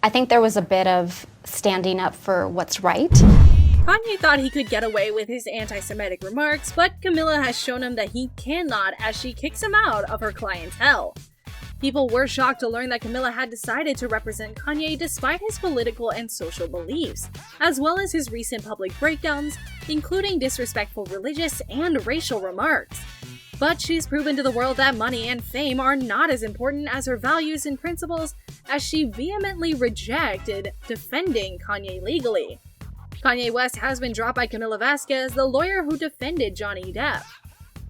I think there was a bit of standing up for what's right. Kanye thought he could get away with his anti-Semitic remarks, but Camilla has shown him that he cannot as she kicks him out of her clientele. People were shocked to learn that Camilla had decided to represent Kanye despite his political and social beliefs, as well as his recent public breakdowns, including disrespectful religious and racial remarks. But she's proven to the world that money and fame are not as important as her values and principles, as she vehemently rejected defending Kanye legally. Kanye West has been dropped by Camille Vasquez, the lawyer who defended Johnny Depp.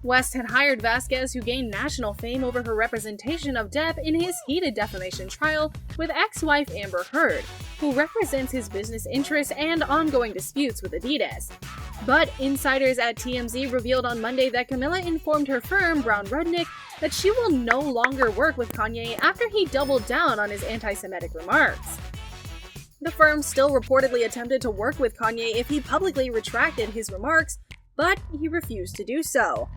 West had hired Vasquez, who gained national fame over her representation of Depp in his heated defamation trial with ex-wife Amber Heard, who represents his business interests and ongoing disputes with Adidas. But insiders at TMZ revealed on Monday that Camilla informed her firm, Rudnick, that she will no longer work with Kanye after he doubled down on his anti-Semitic remarks. The firm still reportedly attempted to work with Kanye if he publicly retracted his remarks, but he refused to do so.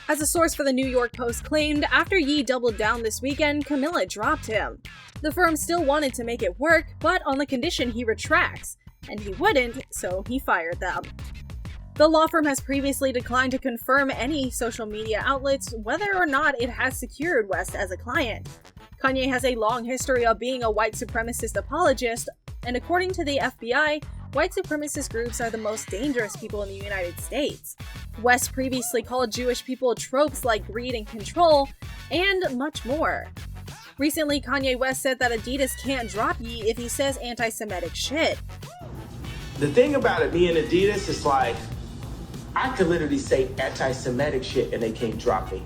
As a source for the New York Post claimed, after Ye doubled down this weekend, Camilla dropped him. The firm still wanted to make it work, but on the condition he retracts, and he wouldn't, so he fired them. The law firm has previously declined to confirm any social media outlets whether or not it has secured West as a client. Kanye has a long history of being a white supremacist apologist, and according to the FBI, white supremacist groups are the most dangerous people in the United States. West previously called Jewish people tropes like greed and control, and much more. Recently, Kanye West said that Adidas can't drop Ye if he says anti-Semitic shit. The thing about it, me and Adidas, is like, I could literally say anti-Semitic shit and they can't drop me.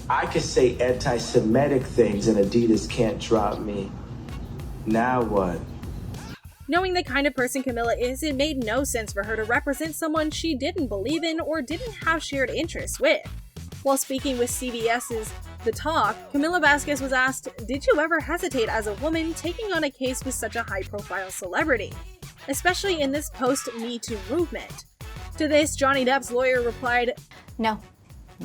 I could say anti-Semitic things and Adidas can't drop me. Now what? Knowing the kind of person Camilla is, it made no sense for her to represent someone she didn't believe in or didn't have shared interests with. While speaking with CBS's The Talk, Camille Vasquez was asked, "Did you ever hesitate as a woman taking on a case with such a high-profile celebrity, especially in this post-Me Too movement?" To this, Johnny Depp's lawyer replied, No,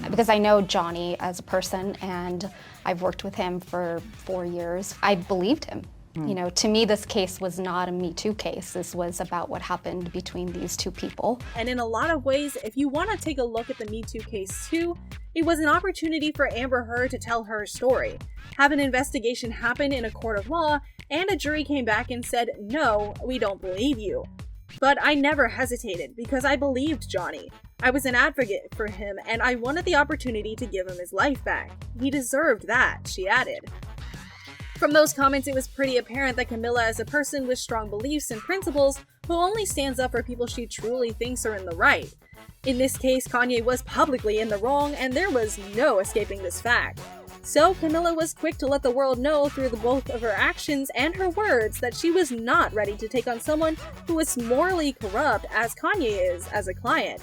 because I know Johnny as a person and I've worked with him for 4 years. I believed him. You know, to me, this case was not a Me Too case. This was about what happened between these two people. And in a lot of ways, if you want to take a look at the Me Too case too, it was an opportunity for Amber Heard to tell her story, have an investigation happen in a court of law, and a jury came back and said, "No, we don't believe you." But I never hesitated because I believed Johnny. I was an advocate for him and I wanted the opportunity to give him his life back. He deserved that, she added. From those comments, it was pretty apparent that Camilla is a person with strong beliefs and principles who only stands up for people she truly thinks are in the right. In this case, Kanye was publicly in the wrong, and there was no escaping this fact. So Camilla was quick to let the world know through both of her actions and her words that she was not ready to take on someone who was morally corrupt as Kanye is as a client.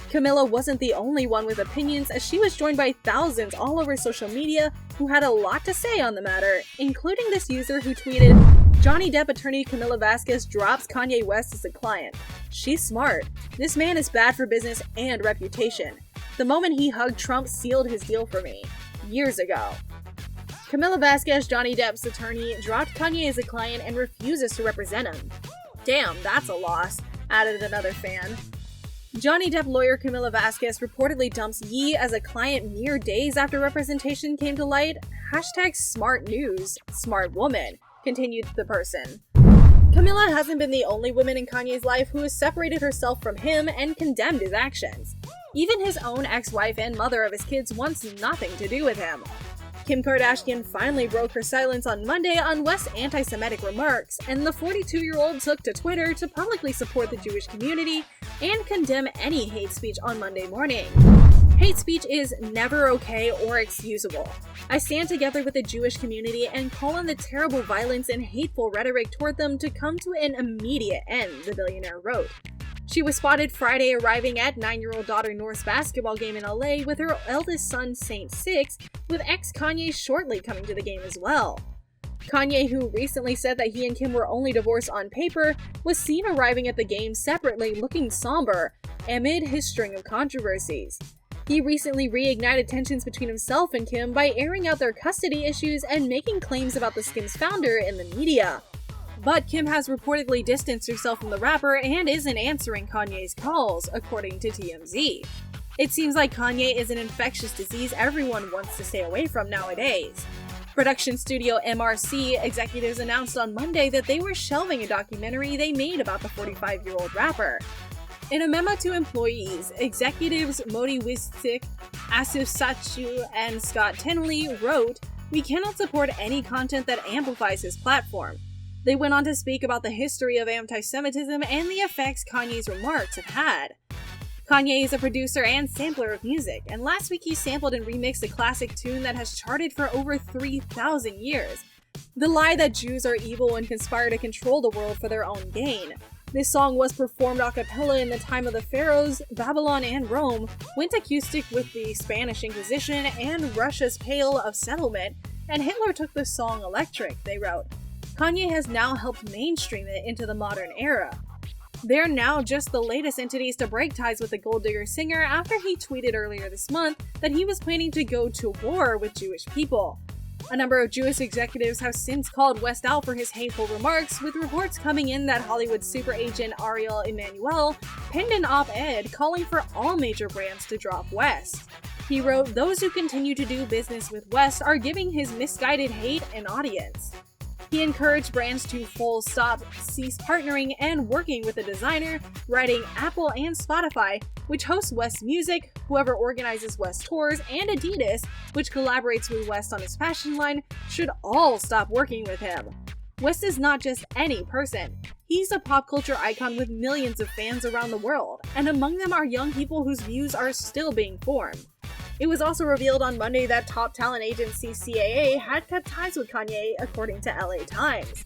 Camilla wasn't the only one with opinions, as she was joined by thousands all over social media who had a lot to say on the matter, including this user who tweeted, "Johnny Depp attorney Camille Vasquez drops Kanye West as a client. She's smart. This man is bad for business and reputation. The moment he hugged Trump sealed his deal for me. Years ago." Camille Vasquez, Johnny Depp's attorney, dropped Kanye as a client and refuses to represent him. "Damn, that's a loss," added another fan. Johnny Depp lawyer Camille Vasquez reportedly dumps Ye as a client mere days after representation came to light. #smart news, smart woman, continued the person. Camilla hasn't been the only woman in Kanye's life who has separated herself from him and condemned his actions. Even his own ex-wife and mother of his kids wants nothing to do with him. Kim Kardashian finally broke her silence on Monday on West's anti-Semitic remarks, and the 42-year-old took to Twitter to publicly support the Jewish community and condemn any hate speech on Monday morning. "Hate speech is never okay or excusable. I stand together with the Jewish community and call on the terrible violence and hateful rhetoric toward them to come to an immediate end," the billionaire wrote. She was spotted Friday arriving at 9-year-old daughter North's basketball game in LA with her eldest son Saint 6, with ex-Kanye shortly coming to the game as well. Kanye, who recently said that he and Kim were only divorced on paper, was seen arriving at the game separately looking somber amid his string of controversies. He recently reignited tensions between himself and Kim by airing out their custody issues and making claims about the Skims founder in the media. But Kim has reportedly distanced herself from the rapper and isn't answering Kanye's calls, according to TMZ. It seems like Kanye is an infectious disease everyone wants to stay away from nowadays. Production studio MRC executives announced on Monday that they were shelving a documentary they made about the 45-year-old rapper. In a memo to employees, executives Modi Wistik, Asif Sachu, and Scott Tenley wrote, "We cannot support any content that amplifies his platform." They went on to speak about the history of anti-Semitism and the effects Kanye's remarks have had. Kanye is a producer and sampler of music, and last week he sampled and remixed a classic tune that has charted for over 3,000 years. The lie that Jews are evil and conspire to control the world for their own gain. This song was performed a cappella in the time of the pharaohs, Babylon, and Rome, went acoustic with the Spanish Inquisition and Russia's Pale of Settlement, and Hitler took the song electric, they wrote. Kanye has now helped mainstream it into the modern era. They're now just the latest entities to break ties with the Gold Digger singer after he tweeted earlier this month that he was planning to go to war with Jewish people. A number of Jewish executives have since called West out for his hateful remarks, with reports coming in that Hollywood super agent Ariel Emanuel penned an op-ed calling for all major brands to drop West. He wrote, "Those who continue to do business with West are giving his misguided hate an audience." He encouraged brands to full stop cease partnering and working with the designer, writing Apple and Spotify, which hosts West Music, whoever organizes West tours, and Adidas, which collaborates with West on his fashion line, should all stop working with him. West is not just any person. He's a pop culture icon with millions of fans around the world, and among them are young people whose views are still being formed. It was also revealed on Monday that top talent agency CAA had cut ties with Kanye, according to LA Times.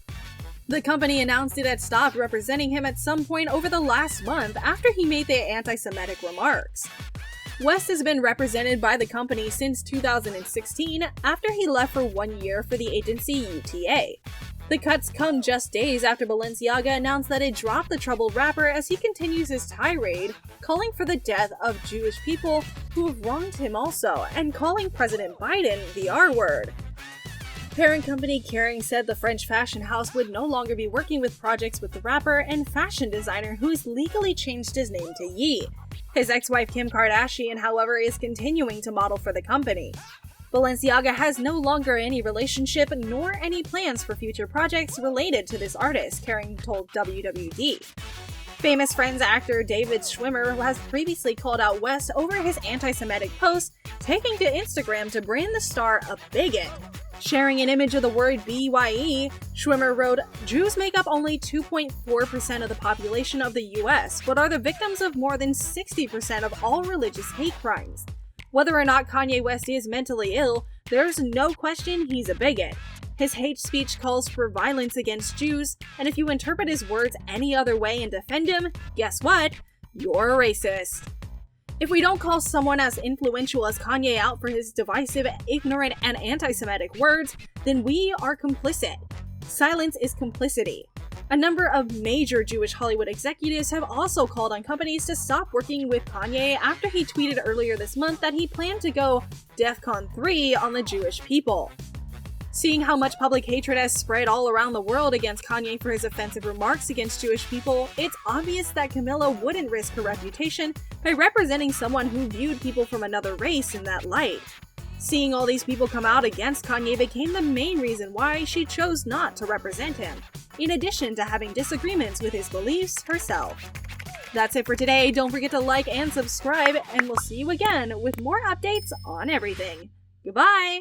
The company announced it had stopped representing him at some point over the last month after he made the anti-Semitic remarks. West has been represented by the company since 2016 after he left for 1 year for the agency UTA. The cuts come just days after Balenciaga announced that it dropped the troubled rapper as he continues his tirade, calling for the death of Jewish people who have wronged him also, and calling President Biden the R-word. Parent company Kering said the French fashion house would no longer be working with projects with the rapper and fashion designer who's legally changed his name to Ye. His ex-wife Kim Kardashian, however, is continuing to model for the company. Balenciaga has no longer any relationship nor any plans for future projects related to this artist, Kering told WWD. Famous Friends actor David Schwimmer has previously called out West over his anti-Semitic post, taking to Instagram to brand the star a bigot. Sharing an image of the word BYE, Schwimmer wrote, "Jews make up only 2.4% of the population of the US, but are the victims of more than 60% of all religious hate crimes. Whether or not Kanye West is mentally ill, there's no question he's a bigot. His hate speech calls for violence against Jews, and if you interpret his words any other way and defend him, guess what? You're a racist." If we don't call someone as influential as Kanye out for his divisive, ignorant, and anti-Semitic words, then we are complicit. Silence is complicity. A number of major Jewish Hollywood executives have also called on companies to stop working with Kanye after he tweeted earlier this month that he planned to go DEFCON 3 on the Jewish people. Seeing how much public hatred has spread all around the world against Kanye for his offensive remarks against Jewish people, it's obvious that Camilla wouldn't risk her reputation by representing someone who viewed people from another race in that light. Seeing all these people come out against Kanye became the main reason why she chose not to represent him, in addition to having disagreements with his beliefs herself. That's it for today. Don't forget to like and subscribe, and we'll see you again with more updates on everything. Goodbye!